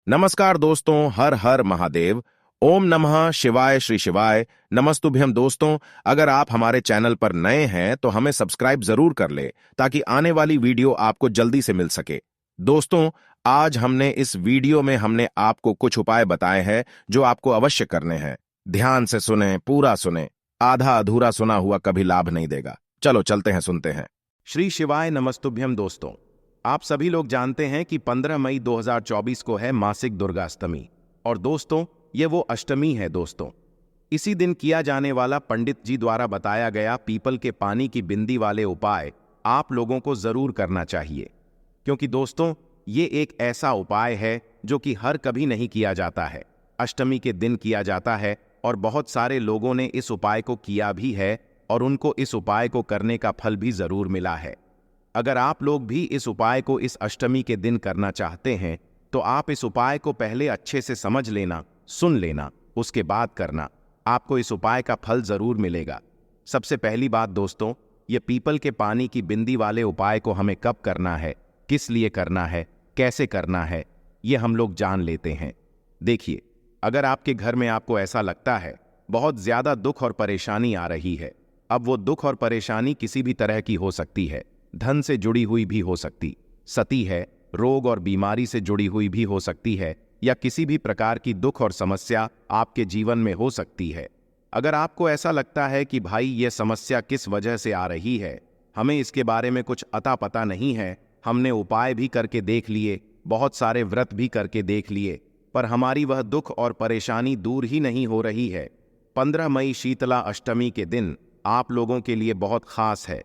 नमस्कार दोस्तों, हर हर महादेव। ओम नमः शिवाय श्री शिवाय। नमस्तुभ्यम दोस्तों, अगर आप हमारे चैनल पर नए हैं तो हमें सब्सक्राइब जरूर कर ले ताकि आने वाली वीडियो आपको जल्दी से मिल सके। दोस्तों, आज इस वीडियो में हमने आपको कुछ उपाय बताए हैं जो आपको अवश्य करने हैं। ध्यान से सुने, पूरा सुने। आधा अधूरा सुना हुआ कभी लाभ नहीं देगा। चलो चलते हैं, सुनते हैं। श्री शिवाय नमस्तुभ्यम दोस्तों, आप सभी लोग जानते हैं कि 15 मई 2024 को है मासिक दुर्गाष्टमी। और दोस्तों, ये वो अष्टमी है दोस्तों। इसी दिन किया जाने वाला पंडित जी द्वारा बताया गया पीपल के पानी की बिंदी वाले उपाय आप लोगों को जरूर करना चाहिए, क्योंकि दोस्तों ये एक ऐसा उपाय है जो कि हर कभी नहीं किया जाता है। अष्टमी के दिन किया जाता है और बहुत सारे लोगों ने इस उपाय को किया भी है और उनको इस उपाय को करने का फल भी जरूर मिला है। अगर आप लोग भी इस उपाय को इस अष्टमी के दिन करना चाहते हैं तो आप इस उपाय को पहले अच्छे से समझ लेना, सुन लेना, उसके बाद करना। आपको इस उपाय का फल जरूर मिलेगा। सबसे पहली बात दोस्तों, ये पीपल के पानी की बिंदी वाले उपाय को हमें कब करना है, किस लिए करना है, कैसे करना है, ये हम लोग जान लेते हैं। देखिए, अगर आपके घर में आपको ऐसा लगता है बहुत ज्यादा दुख और परेशानी आ रही है, अब वो दुख और परेशानी किसी भी तरह की हो सकती है, धन से जुड़ी हुई भी हो सकती, सती है, रोग और बीमारी से जुड़ी हुई भी हो सकती है, या किसी भी प्रकार की दुख और समस्या आपके जीवन में हो सकती है। अगर आपको ऐसा लगता है कि भाई ये समस्या किस वजह से आ रही है, हमें इसके बारे में कुछ अता पता नहीं है, हमने उपाय भी करके देख लिए, बहुत सारे व्रत भी करके देख लिए, पर हमारी वह दुख और परेशानी दूर ही नहीं हो रही है। 15 मई शीतला अष्टमी के दिन आप लोगों के लिए बहुत खास है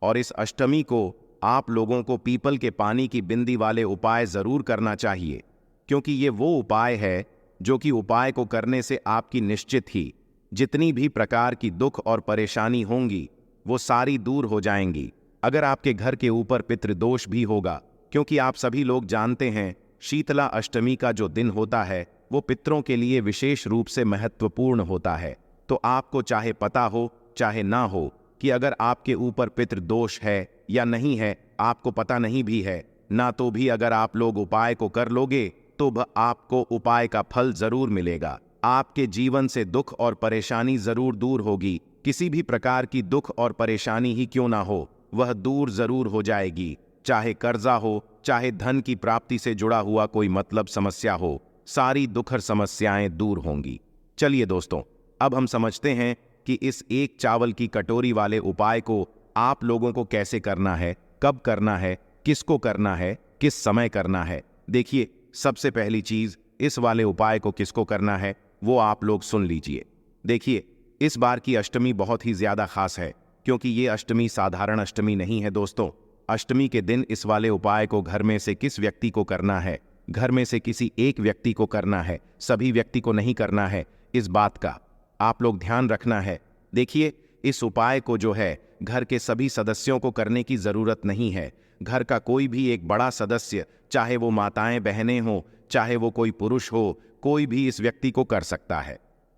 और इस अष्टमी को आप लोगों को पीपल के पानी की बिंदी वाले उपाय जरूर करना चाहिए, क्योंकि ये वो उपाय है जो कि उपाय को करने से आपकी निश्चित ही जितनी भी प्रकार की दुख और परेशानी होंगी वो सारी दूर हो जाएंगी। अगर आपके घर के ऊपर पितृदोष भी होगा, क्योंकि आप सभी लोग जानते हैं शीतला अष्टमी का जो दिन होता है वो पितरों के लिए विशेष रूप से महत्वपूर्ण होता है। तो आपको चाहे पता हो चाहे ना हो कि अगर आपके ऊपर पितृदोष है या नहीं है, आपको पता नहीं भी है ना, तो भी अगर आप लोग उपाय को कर लोगे तो आपको उपाय का फल जरूर मिलेगा। आपके जीवन से दुख और परेशानी जरूर दूर होगी। किसी भी प्रकार की दुख और परेशानी ही क्यों ना हो, वह दूर जरूर हो जाएगी। चाहे कर्जा हो, चाहे धन की प्राप्ति से जुड़ा हुआ कोई मतलब समस्या हो, सारी दुखर समस्याएं दूर होंगी। चलिए दोस्तों, अब हम समझते हैं कि इस एक चावल की कटोरी वाले उपाय को आप लोगों को कैसे करना है, कब करना है, किसको करना है, किस समय करना है। देखिए, सबसे पहली चीज, इस वाले उपाय को किसको करना है वो आप लोग सुन लीजिए। देखिए, इस बार की अष्टमी बहुत ही ज्यादा खास है, क्योंकि ये अष्टमी साधारण अष्टमी नहीं है दोस्तों। अष्टमी के दिन इस वाले उपाय को घर में से किस व्यक्ति को करना है, घर में से किसी एक व्यक्ति को करना है, सभी व्यक्ति को नहीं करना है। इस बात का आप लोग ध्यान रखना है। देखिए, इस उपाय को जो है घर के सभी सदस्यों को करने की जरूरत नहीं है। घर का कोई भी एक बड़ा सदस्य, चाहे वो माताएं बहनें हो, चाहे वो कोई पुरुष हो, कोई भी इस व्यक्ति को कर सकता है।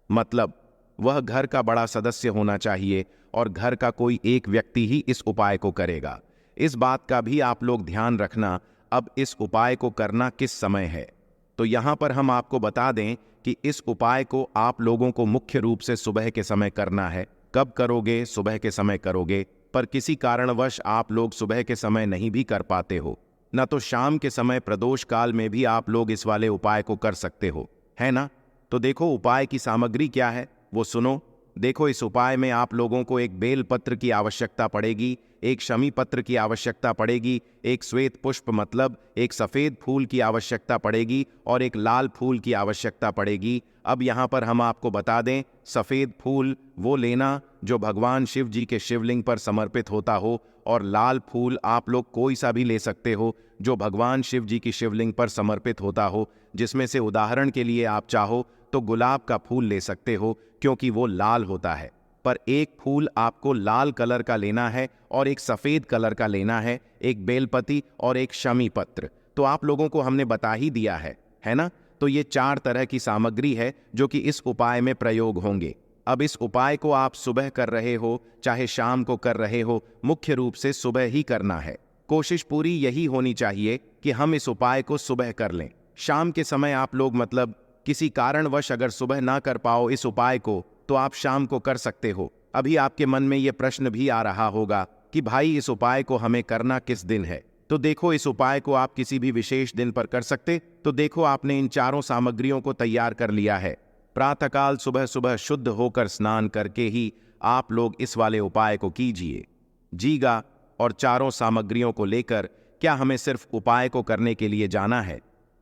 मतलब वह घर का बड़ा सदस्य होना चाहिए और घर का कोई एक व्यक्ति ही इस उपाय को करेगा। इस बात का भी आप लोग ध्यान रखना। अब इस उपाय को करना किस समय है, तो यहां पर हम आपको बता दें कि इस उपाय को आप लोगों को मुख्य रूप से सुबह के समय करना है। कब करोगे? सुबह के समय करोगे। पर किसी कारणवश आप लोग सुबह के समय नहीं भी कर पाते हो ना, तो शाम के समय प्रदोष काल में भी आप लोग इस वाले उपाय को कर सकते हो, है ना। तो देखो, उपाय की सामग्री क्या है वो सुनो। देखो, इस उपाय में आप लोगों को एक बेल पत्र की आवश्यकता पड़ेगी, एक शमी पत्र की आवश्यकता पड़ेगी, एक श्वेत पुष्प मतलब एक सफेद फूल की आवश्यकता पड़ेगी और एक लाल फूल की आवश्यकता पड़ेगी। अब यहाँ पर हम आपको बता दें, सफेद फूल वो लेना जो भगवान शिव जी के शिवलिंग पर समर्पित होता हो, और लाल फूल आप लोग कोई सा भी ले सकते हो जो भगवान शिव जी की शिवलिंग पर समर्पित होता हो, जिसमें से उदाहरण के लिए आप चाहो तो गुलाब का फूल ले सकते हो, क्योंकि वो लाल होता है। पर एक फूल आपको लाल कलर का लेना है और एक सफेद कलर का लेना है, एक बेलपति और एक शमी पत्र। तो आप लोगों को हमने बता ही दिया है ना। तो ये 4 तरह की सामग्री है जो कि इस उपाय में प्रयोग होंगे। अब इस उपाय को आप सुबह कर रहे हो चाहे शाम को कर रहे हो, मुख्य रूप से सुबह ही करना है। कोशिश पूरी यही होनी चाहिए कि हम इस उपाय को सुबह कर लें। शाम के समय आप लोग मतलब किसी कारणवश अगर सुबह ना कर पाओ इस उपाय को, तो आप शाम को कर सकते हो। अभी आपके मन में यह प्रश्न भी आ रहा होगा कि भाई इस उपाय को हमें करना किस दिन है। तो देखो, इस उपाय को आप किसी भी विशेष दिन पर कर सकते। तो देखो, आपने इन चारों सामग्रियों को तैयार कर लिया है। प्रातःकाल सुबह सुबह शुद्ध होकर स्नान करके ही आप लोग इस वाले उपाय को कीजिए। जीगा और चारों सामग्रियों को लेकर क्या हमें सिर्फ उपाय को करने के लिए जाना है?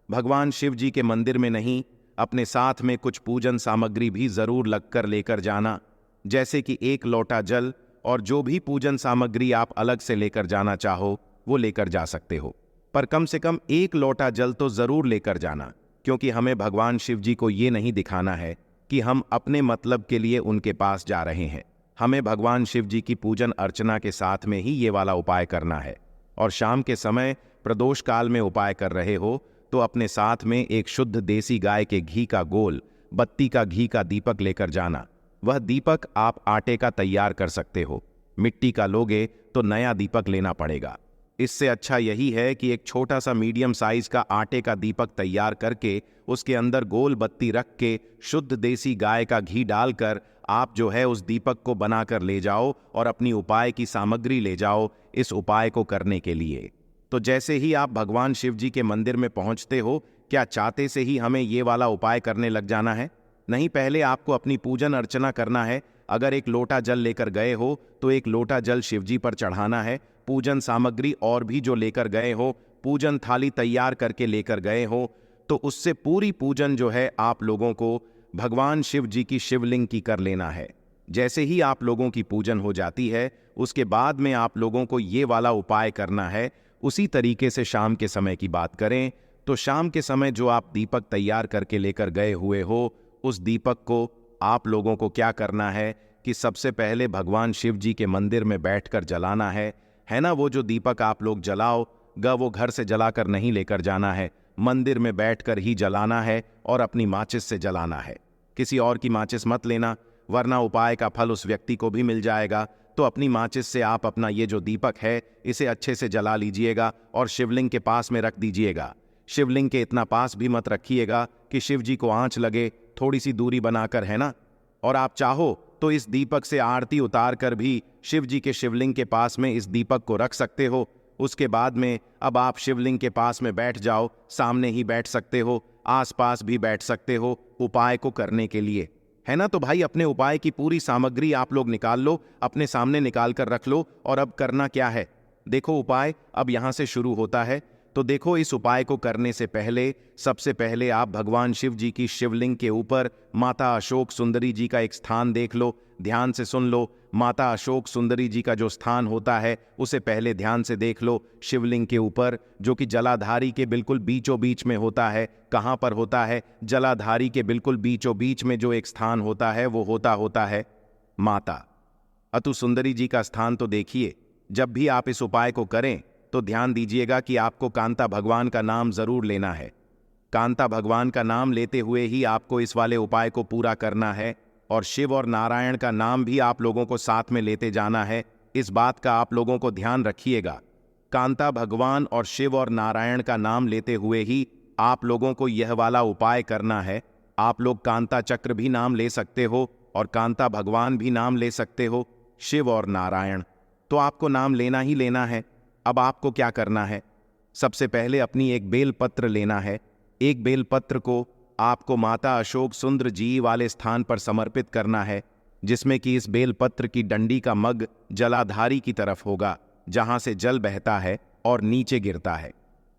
भगवान शिव जी के मंदिर में नहीं, अपने साथ में कुछ पूजन सामग्री भी जरूर लगकर लेकर जाना, जैसे कि 1 लोटा जल, और जो भी पूजन सामग्री आप अलग से लेकर जाना चाहो वो लेकर जा सकते हो। पर कम से कम 1 लोटा जल तो जरूर लेकर जाना, क्योंकि हमें भगवान शिव जी को ये नहीं दिखाना है कि हम अपने मतलब के लिए उनके पास जा रहे हैं। हमें भगवान शिव जी की पूजन अर्चना के साथ में ही ये वाला उपाय करना है। और शाम के समय प्रदोष काल में उपाय कर रहे हो तो अपने साथ में एक शुद्ध देसी गाय के घी का गोल बत्ती का घी का दीपक लेकर जाना। वह दीपक आप आटे का तैयार कर सकते हो। मिट्टी का लोगे तो नया दीपक लेना पड़ेगा। इससे अच्छा यही है कि एक छोटा सा मीडियम साइज का आटे का दीपक तैयार करके उसके अंदर गोल बत्ती रख के शुद्ध देसी गाय का घी डालकर आप जो है उस दीपक को बनाकर ले जाओ और अपनी उपाय की सामग्री ले जाओ इस उपाय को करने के लिए। तो जैसे ही आप भगवान शिव जी के मंदिर में पहुंचते हो, क्या चाहते से ही हमें ये वाला उपाय करने लग जाना है? नहीं, पहले आपको अपनी पूजन अर्चना करना है। अगर 1 लोटा जल लेकर गए हो तो 1 लोटा जल शिव जी पर चढ़ाना है। पूजन सामग्री और भी जो लेकर गए हो, पूजन थाली तैयार करके लेकर गए हो, तो उससे पूरी पूजन जो है आप लोगों को भगवान शिव जी की शिवलिंग की कर लेना है। जैसे ही आप लोगों की पूजन हो जाती है, उसके बाद में आप लोगों को ये वाला उपाय करना है। उसी तरीके से शाम के समय की बात करें तो शाम के समय जो आप दीपक तैयार करके लेकर गए हुए हो, उस दीपक को आप लोगों को क्या करना है कि सबसे पहले भगवान शिव जी के मंदिर में बैठकर जलाना है ना? वो जो दीपक आप लोग जलाओगा वो घर से जलाकर नहीं लेकर जाना है, मंदिर में बैठकर ही जलाना है और अपनी माचिस से जलाना है। किसी और की माचिस मत लेना, वरना उपाय का फल उस व्यक्ति को भी मिल जाएगा। तो अपनी माचिस से आप अपना ये जो दीपक है इसे अच्छे से जला लीजिएगा और शिवलिंग के पास में रख दीजिएगा। शिवलिंग के इतना पास भी मत रखिएगा कि शिव जी को आंच लगे, थोड़ी सी दूरी बनाकर, है ना? और आप चाहो तो इस दीपक से आरती उतार कर भी शिव जी के शिवलिंग के पास में इस दीपक को रख सकते हो। उसके बाद में अब आप शिवलिंग के पास में बैठ जाओ, सामने ही बैठ सकते हो, आसपास भी बैठ सकते हो उपाय को करने के लिए, है ना? तो भाई अपने उपाय की पूरी सामग्री आप लोग निकाल लो, अपने सामने निकाल कर रख लो। और अब करना क्या है? देखो, उपाय अब यहां से शुरू होता है। तो देखो, इस उपाय को करने से पहले सबसे पहले आप भगवान शिव जी की शिवलिंग के ऊपर माता अशोक सुंदरी जी का एक स्थान देख लो। ध्यान से सुन लो, माता अशोक सुंदरी जी का जो स्थान होता है उसे पहले ध्यान से देख लो। शिवलिंग के ऊपर, जो कि जलाधारी के बिल्कुल बीचों बीच में होता है। कहाँ पर होता है? जलाधारी के बिल्कुल बीचों बीच में जो एक स्थान होता है वो होता है माता अतु सुंदरी जी का स्थान। तो देखिए, जब भी आप इस उपाय को करें तो ध्यान दीजिएगा कि आपको कांता भगवान का नाम जरूर लेना है। कांता भगवान का नाम लेते हुए ही आपको इस वाले उपाय को पूरा करना है। और शिव और नारायण का नाम भी आप लोगों को साथ में लेते जाना है। इस बात का आप लोगों को ध्यान रखिएगा। कांता भगवान और शिव और नारायण का नाम लेते हुए ही आप लोगों को यह वाला उपाय करना है। आप लोग कांता चक्र भी नाम ले सकते हो और कांता भगवान भी नाम ले सकते हो, शिव और नारायण। तो आपको नाम लेना ही लेना है। अब आपको क्या करना है? सबसे पहले अपनी एक बेलपत्र लेना है। एक बेलपत्र को आपको माता अशोक सुंदर जी वाले स्थान पर समर्पित करना है, जिसमें कि इस बेलपत्र की डंडी का मग जलाधारी की तरफ होगा, जहां से जल बहता है और नीचे गिरता है।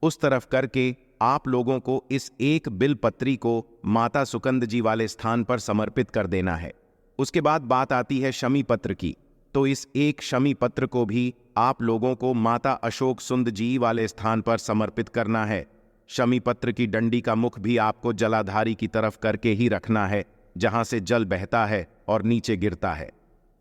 उस तरफ करके आप लोगों को इस एक बिलपत्री को माता सुकंद जी वाले स्थान पर समर्पित कर देना है। उसके बाद बात आती है शमी पत्र की। तो इस एक शमी पत्र को भी आप लोगों को माता अशोक सुंद जी वाले स्थान पर समर्पित करना है। शमी पत्र की डंडी का मुख भी आपको जलाधारी की तरफ करके ही रखना है, जहां से जल बहता है और नीचे गिरता है।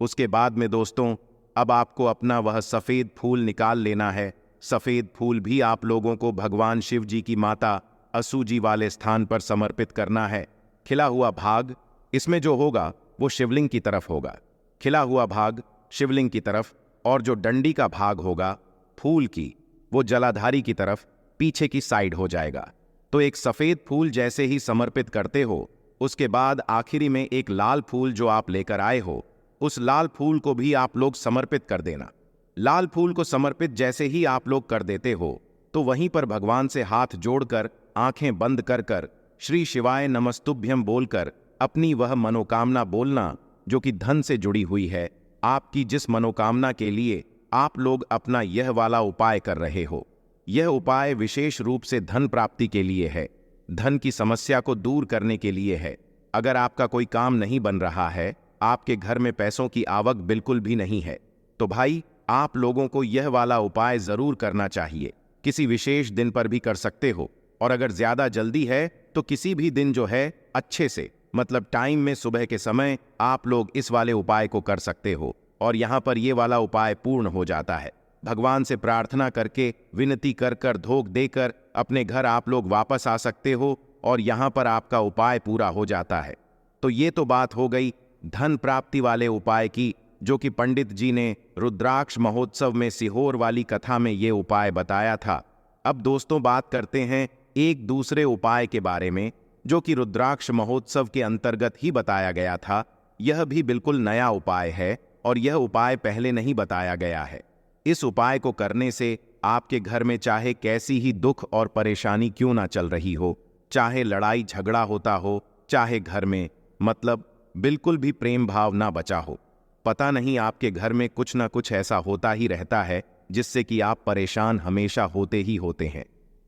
उसके बाद में दोस्तों, अब आपको अपना वह सफेद फूल निकाल लेना है। सफेद फूल भी आप लोगों को भगवान शिव जी की माता असू जी वाले स्थान पर समर्पित करना है। खिला हुआ भाग इसमें जो होगा वो शिवलिंग की तरफ होगा। खिला हुआ भाग शिवलिंग की तरफ, और जो डंडी का भाग होगा फूल की, वो जलाधारी की तरफ पीछे की साइड हो जाएगा। तो एक सफेद फूल जैसे ही समर्पित करते हो, उसके बाद आखिरी में एक लाल फूल जो आप लेकर आए हो, उस लाल फूल को भी आप लोग समर्पित कर देना। लाल फूल को समर्पित जैसे ही आप लोग कर देते हो, तो वहीं पर भगवान से हाथ जोड़कर, आंखें बंद कर कर श्री शिवाय नमस्तुभ्यम बोलकर अपनी वह मनोकामना बोलना जो कि धन से जुड़ी हुई है। आपकी जिस मनोकामना के लिए आप लोग अपना यह वाला उपाय कर रहे हो, यह उपाय विशेष रूप से धन प्राप्ति के लिए है, धन की समस्या को दूर करने के लिए है। अगर आपका कोई काम नहीं बन रहा है, आपके घर में पैसों की आवक बिल्कुल भी नहीं है, तो भाई आप लोगों को यह वाला उपाय जरूर करना चाहिए। किसी विशेष दिन पर भी कर सकते हो, और अगर ज्यादा जल्दी है तो किसी भी दिन जो है अच्छे से, मतलब टाइम में सुबह के समय आप लोग इस वाले उपाय को कर सकते हो, और यहां पर ये वाला उपाय पूर्ण हो जाता है। भगवान से प्रार्थना करके, विनती कर कर, धोख देकर अपने घर आप लोग वापस आ सकते हो, और यहां पर आपका उपाय पूरा हो जाता है। तो ये तो बात हो गई धन प्राप्ति वाले उपाय की, जो कि पंडित जी ने रुद्राक्ष महोत्सव में सीहोर वाली कथा में ये उपाय बताया था। अब दोस्तों बात करते हैं एक दूसरे उपाय के बारे में, जो कि रुद्राक्ष महोत्सव के अंतर्गत ही बताया गया था। यह भी बिल्कुल नया उपाय है, और यह उपाय पहले नहीं बताया गया है। इस उपाय को करने से आपके घर में चाहे कैसी ही दुख और परेशानी क्यों ना चल रही हो, चाहे लड़ाई झगड़ा होता हो, चाहे घर में मतलब बिल्कुल भी प्रेम भाव ना बचा हो, पता नहीं आपके घर में कुछ ना कुछ ऐसा होता ही रहता है जिससे कि आप परेशान हमेशा होते ही होते हैं,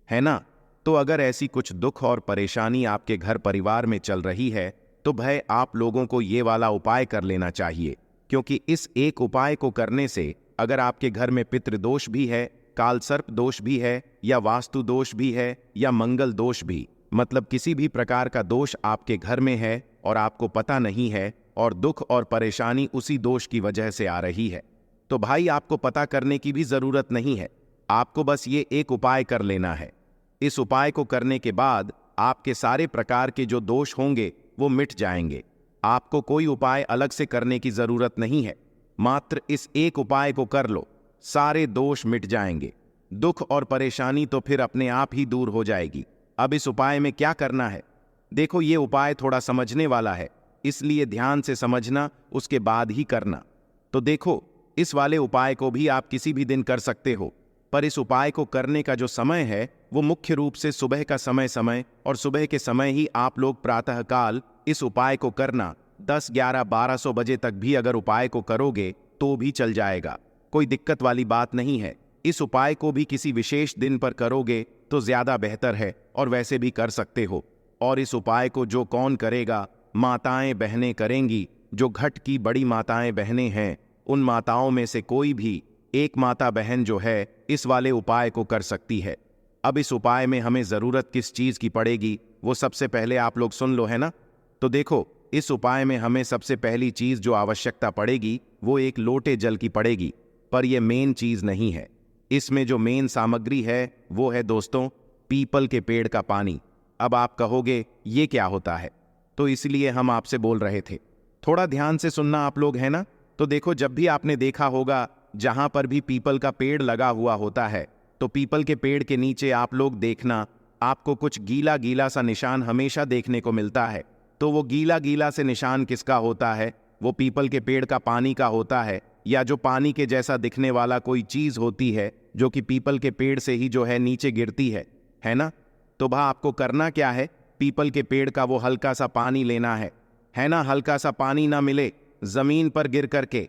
है ना। तो अगर ऐसी कुछ दुख और परेशानी आपके घर परिवार में चल रही है, तो भाई आप लोगों को ये वाला उपाय कर लेना चाहिए, क्योंकि इस एक उपाय को करने से अगर आपके घर में पितृदोष भी है, काल सर्प दोष भी है, या वास्तु दोष भी है, या मंगल दोष भी, मतलब किसी भी प्रकार का दोष आपके घर में है और आपको पता नहीं है, और दुख और परेशानी उसी दोष की वजह से आ रही है, तो भाई आपको पता करने की भी जरूरत नहीं है। आपको बस ये एक उपाय कर लेना है। इस उपाय को करने के बाद आपके सारे प्रकार के जो दोष होंगे वो मिट जाएंगे। आपको कोई उपाय अलग से करने की जरूरत नहीं है, मात्र इस एक उपाय को कर लो, सारे दोष मिट जाएंगे। दुख और परेशानी तो फिर अपने आप ही दूर हो जाएगी। अब इस उपाय में क्या करना है, देखो ये उपाय थोड़ा समझने वाला है, इसलिए ध्यान से समझना, उसके बाद ही करना। तो देखो, इस वाले उपाय को भी आप किसी भी दिन कर सकते हो, पर इस उपाय को करने का जो समय है वो मुख्य रूप से सुबह का समय, और सुबह के समय ही आप लोग प्रातःकाल इस उपाय को करना। 10, 11, 1200 बजे तक भी अगर उपाय को करोगे तो भी चल जाएगा, कोई दिक्कत वाली बात नहीं है। इस उपाय को भी किसी विशेष दिन पर करोगे तो ज्यादा बेहतर है, और वैसे भी कर सकते हो। और इस उपाय को जो कौन करेगा, माताएं बहनें करेंगी। जो घट की बड़ी माताएं बहनें हैं, उन माताओं में से कोई भी एक माता बहन जो है इस वाले उपाय को कर सकती है। अब इस उपाय में हमें जरूरत किस चीज की पड़ेगी वो सबसे पहले आप लोग सुन लो, है ना। तो देखो, इस उपाय में हमें सबसे पहली चीज जो आवश्यकता पड़ेगी वो एक लोटे जल की पड़ेगी, पर यह मेन चीज नहीं है। इसमें जो मेन सामग्री है वो है दोस्तों पीपल के पेड़ का पानी। अब आप कहोगे ये क्या होता है, तो इसलिए हम आपसे बोल रहे थे, थोड़ा ध्यान से सुनना आप लोग, है ना। तो देखो, जब भी आपने देखा होगा जहां पर भी पीपल का पेड़ लगा हुआ होता है, तो पीपल के पेड़ के नीचे आप लोग देखना, आपको कुछ गीला गीला सा निशान हमेशा देखने को मिलता है। तो वो गीला गीला से निशान किसका होता है, वो पीपल के पेड़ का पानी का होता है, या जो पानी के जैसा दिखने वाला कोई चीज होती है जो कि पीपल के पेड़ से ही जो है नीचे गिरती है ना। तो भा आपको करना क्या है, पीपल के पेड़ का वो हल्का सा पानी लेना है ना। हल्का सा पानी ना मिले, जमीन पर गिर करके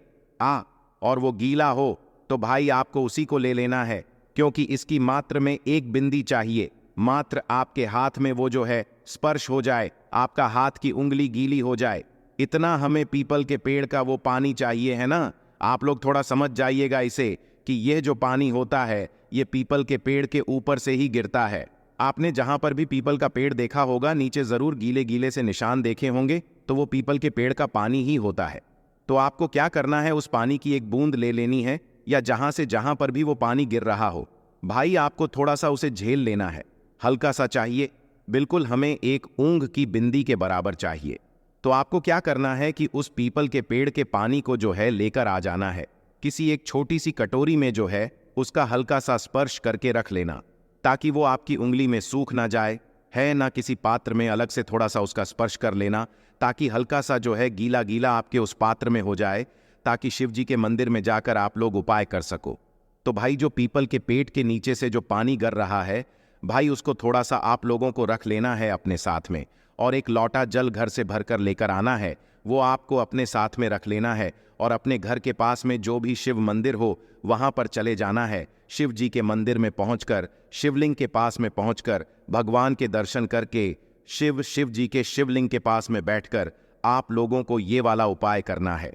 और वो गीला हो तो भाई आपको उसी को ले लेना है, क्योंकि इसकी मात्र में एक बिंदी चाहिए। मात्र आपके हाथ में वो जो है स्पर्श हो जाए, आपका हाथ की उंगली गीली हो जाए, इतना हमें पीपल के पेड़ का वो पानी चाहिए, है ना। आप लोग थोड़ा समझ जाइएगा इसे कि यह जो पानी होता है ये पीपल के पेड़ के ऊपर से ही गिरता है। आपने जहां पर भी पीपल का पेड़ देखा होगा, नीचे जरूर गीले गीले से निशान देखे होंगे, तो वो पीपल के पेड़ का पानी ही होता है। तो आपको क्या करना है, उस पानी की एक बूंद ले लेनी है, या जहां से जहां पर भी वो पानी गिर रहा हो, भाई आपको थोड़ा सा उसे झेल लेना है। हल्का सा चाहिए, बिल्कुल हमें एक ऊंघ की बिंदी के बराबर चाहिए। तो आपको क्या करना है कि उस पीपल के पेड़ के पानी को जो है लेकर आ जाना है, किसी एक छोटी सी कटोरी में जो है उसका हल्का सा स्पर्श करके रख लेना, ताकि वो आपकी उंगली में सूख ना जाए, है ना किसी पात्र में अलग से थोड़ा सा उसका स्पर्श कर लेना, ताकि हल्का सा जो है गीला गीला आपके उस पात्र में हो जाए, ताकि शिव जी के मंदिर में जाकर आप लोग उपाय कर सको। तो भाई जो पीपल के पेड़ के नीचे से जो पानी गिर रहा है भाई, उसको थोड़ा सा आप लोगों को रख लेना है अपने साथ में, और एक लौटा जल घर से भरकर लेकर आना है। वो आपको अपने साथ में रख लेना है और अपने घर के पास में जो भी शिव मंदिर हो वहां पर चले जाना है। शिव जी के मंदिर में पहुंचकर, शिवलिंग के पास में पहुंचकर भगवान के दर्शन करके शिव जी के शिवलिंग के पास में बैठकर आप लोगों को ये वाला उपाय करना है।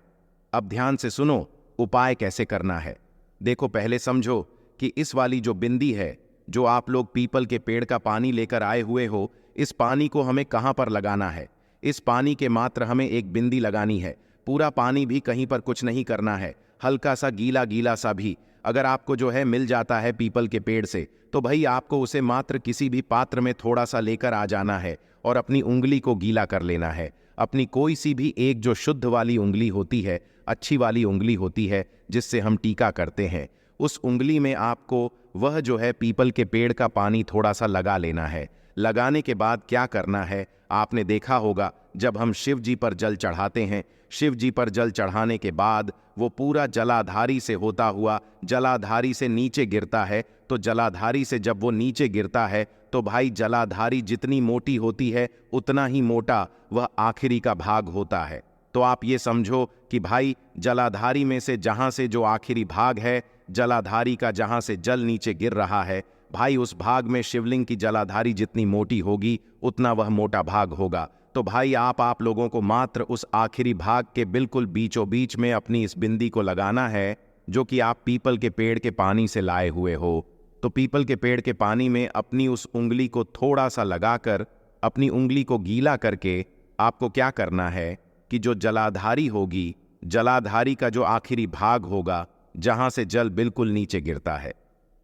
अब ध्यान से सुनो, उपाय कैसे करना है। देखो, पहले समझो कि इस वाली जो बिंदी है, जो आप लोग पीपल के पेड़ का पानी लेकर आए हुए हो, इस पानी को हमें कहां पर लगाना है। इस पानी के मात्र हमें एक बिंदी लगानी है। पूरा पानी भी कहीं पर कुछ नहीं करना है, हल्का सा गीला गीला सा भी अगर आपको जो है मिल जाता है पीपल के पेड़ से, तो भाई आपको उसे मात्र किसी भी पात्र में थोड़ा सा लेकर आ जाना है और अपनी उंगली को गीला कर लेना है। अपनी कोई सी भी एक जो शुद्ध वाली उंगली होती है, अच्छी वाली उंगली होती है जिससे हम टीका करते हैं, उस उंगली में आपको वह जो है पीपल के पेड़ का पानी थोड़ा सा लगा लेना है। लगाने के बाद क्या करना है, आपने देखा होगा जब हम शिव जी पर जल चढ़ाते हैं, शिव जी पर जल चढ़ाने के बाद वो पूरा जलाधारी से होता हुआ जलाधारी से नीचे गिरता है। तो जलाधारी से जब वो नीचे गिरता है तो भाई जलाधारी जितनी मोटी होती है उतना ही मोटा वह आखिरी का भाग होता है। तो आप ये समझो कि भाई जलाधारी में से जहां से जो आखिरी भाग है, जलाधारी का जहां से जल नीचे गिर रहा है, भाई उस भाग में शिवलिंग की जलाधारी जितनी मोटी होगी उतना वह मोटा भाग होगा। तो भाई आप लोगों को मात्र उस आखिरी भाग के बिल्कुल बीचों बीच में अपनी इस बिंदी को लगाना है, जो कि आप पीपल के पेड़ के पानी से लाए हुए हो। तो पीपल के पेड़ के पानी में अपनी उस उंगली को थोड़ा सा लगाकर, अपनी उंगली को गीला करके आपको क्या करना है कि जो जलाधारी होगी, जलाधारी का जो आखिरी भाग होगा जहां से जल बिल्कुल नीचे गिरता है,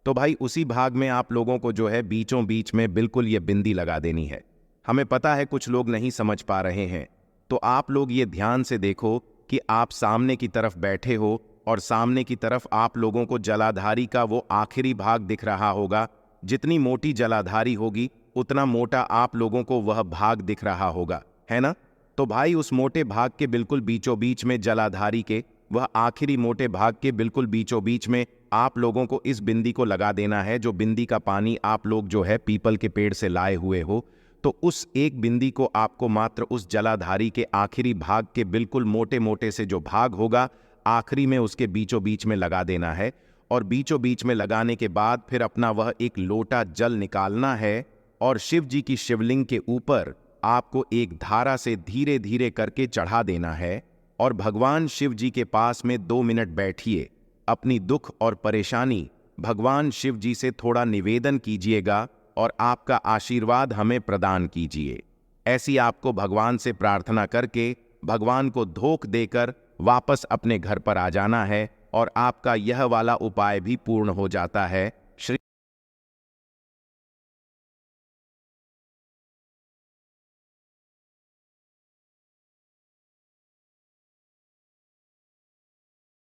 तो भाई उसी भाग में आप लोगों को जो है बीचों बीच में बिल्कुल ये बिंदी लगा देनी है। हमें पता है कुछ लोग नहीं समझ पा रहे हैं, तो आप लोग ये ध्यान से देखो कि आप सामने की तरफ बैठे हो और सामने की तरफ आप लोगों को जलाधारी का वो आखिरी भाग दिख रहा होगा। जितनी मोटी जलाधारी होगी उतना मोटा आप लोगों को वह भाग दिख रहा होगा, है ना। तो भाई उस मोटे भाग के बिल्कुल बीचों बीच में, जलाधारी के वह आखिरी मोटे भाग के बिल्कुल बीचों बीच में आप लोगों को इस बिंदी को लगा देना है। जो बिंदी का पानी आप लोग जो है पीपल के पेड़ से लाए हुए हो, तो उस एक बिंदी को आपको मात्र उस जलाधारी के आखिरी भाग के बिल्कुल मोटे मोटे से जो भाग होगा आखिरी में उसके बीचों बीच में लगा देना है। और बीचों बीच में लगाने के बाद फिर अपना वह एक लोटा जल निकालना है और शिव जी की शिवलिंग के ऊपर आपको एक धारा से धीरे धीरे करके चढ़ा देना है। और भगवान शिव जी के पास में 2 मिनट बैठिए, अपनी दुख और परेशानी भगवान शिव जी से थोड़ा निवेदन कीजिएगा और आपका आशीर्वाद हमें प्रदान कीजिए। ऐसी आपको भगवान से प्रार्थना करके भगवान को धोख देकर वापस अपने घर पर आ जाना है और आपका यह वाला उपाय भी पूर्ण हो जाता है। श्री